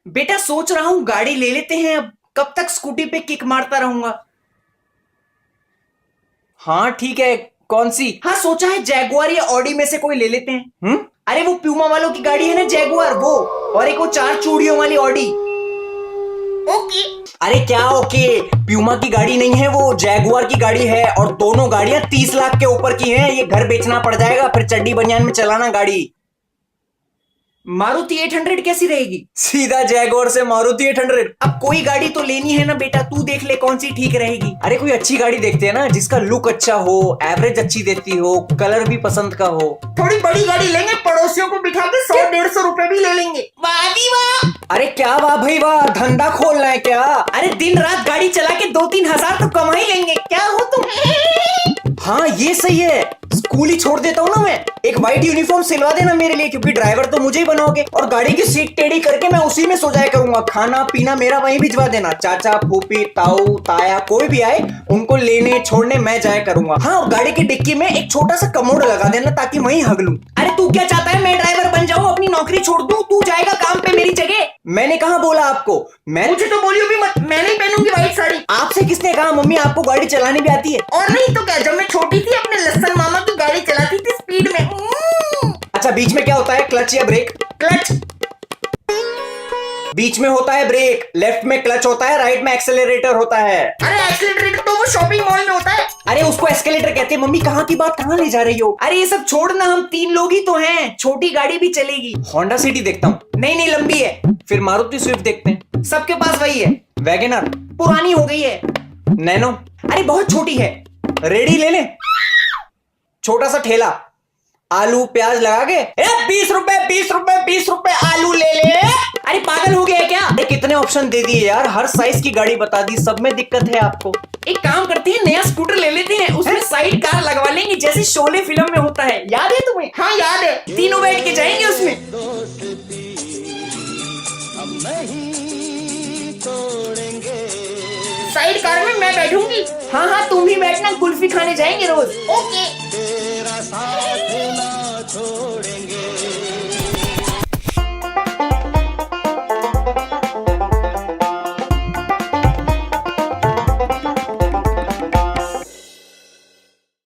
बेटा सोच रहा हूँ गाड़ी ले लेते हैं, अब कब तक स्कूटी पे किक मारता रहूंगा। हाँ ठीक है, कौन सी? हाँ सोचा है जैगुआर या ऑडी में से कोई ले लेते हैं। हम्म। अरे वो प्यूमा वालों की गाड़ी है ना जैगुआर, वो और एक वो 4 चूड़ियों वाली ऑडी। ओके। अरे क्या ओके, प्यूमा की गाड़ी नहीं है वो, जैगुआर की गाड़ी है और दोनों गाड़ियां 30 लाख के ऊपर की हैं। ये घर बेचना पड़ जाएगा, फिर चड्डी बनियान में चलाना गाड़ी। मारुति 800 कैसी रहेगी? सीधा जैगुआर से मारुति 800। अब कोई गाड़ी तो लेनी है ना बेटा, तू देख ले कौन सी ठीक रहेगी। अरे कोई अच्छी गाड़ी देखते हैं ना, जिसका लुक अच्छा हो, एवरेज अच्छी देती हो, कलर भी पसंद का हो। थोड़ी बड़ी गाड़ी लेंगे, पड़ोसियों को बिठा के 100-150 रुपए भी ले लेंगे। वाह भी वाह। अरे क्या वाह भाई वाह, धंधा खोलना है क्या? अरे दिन रात गाड़ी चला के 2-3 हजार तो कमा ही लेंगे, क्या हो तुम। हाँ ये सही है, स्कूल ही छोड़ देता हूँ ना मैं। एक व्हाइट यूनिफॉर्म सिलवा देना मेरे लिए, क्योंकि ड्राइवर तो मुझे ही बनोगे, और गाड़ी की सीट टेढ़ी करके मैं उसी में सो जाया करूंगा। खाना पीना मेरा वहीं भिजवा देना, चाचा फूफी ताऊ ताया कोई भी आए उनको लेने छोड़ने मैं जाया करूंगा। हाँ, और गाड़ी की डिक्की में एक छोटा सा कमोड लगा देना ताकि वहीं हग लूं। अरे तू क्या चाहता है, मैं ड्राइवर बन जाऊं, अपनी नौकरी छोड़ दूं, तू जाएगा काम पे मेरी जगह। मैंने कहा बोला आपको, मुझे तो बोलियो भी मत, मैं नहीं पहनूंगी व्हाइट साड़ी। आपसे किसने कहा? मम्मी आपको गाड़ी चलानी भी आती है? और नहीं तो क्या, जब मैं छोटी थी अपने लस्सन मामा की गाड़ी चलाती थी स्पीड में। अच्छा बीच में क्या होता है, क्लच या ब्रेक? क्लच। बीच में होता है ब्रेक, लेफ्ट में क्लच होता है, राइट में एक्सेलरेटर होता है। अरे एक्सीलरेटर तो वो शॉपिंग मॉल में होता है। अरे उसको एस्केलेटर कहते हैं। मम्मी कहाँ की बात कहाँ ले जा रही हो? अरे ये सब छोड़ना, हम 3 लोग ही तो हैं, छोटी गाड़ी भी चलेगी। होंडा सिटी देखता हूँ। नहीं नहीं लंबी है। फिर मारुति स्विफ्ट देखते हैं। सबके पास वही है, वैगनर, पुरानी हो गई है। नैनो, अरे बहुत छोटी है। रेडी ले लें? छोटा सा ठेला, आलू प्याज लगा के 20 रुपए 20 रुपए 20 रुपए आलू ले ले। अरे पागल हो गया है क्या? अरे कितने ऑप्शन दे दिए यार, हर साइज की गाड़ी बता दी, सब में दिक्कत है आपको। एक काम करते हैं, नया स्कूटर ले लेते हैं, उसमें साइड कार लगवा लेंगे जैसे शोले फिल्म में होता है, याद है तुम्हें? हाँ याद है। तीनों बैठ के जाएंगे उसमें। साइड कार में मैं बैठूंगी। हाँ हाँ तुम भी बैठना, कुल्फी खाने जाएंगे रोज। ओके।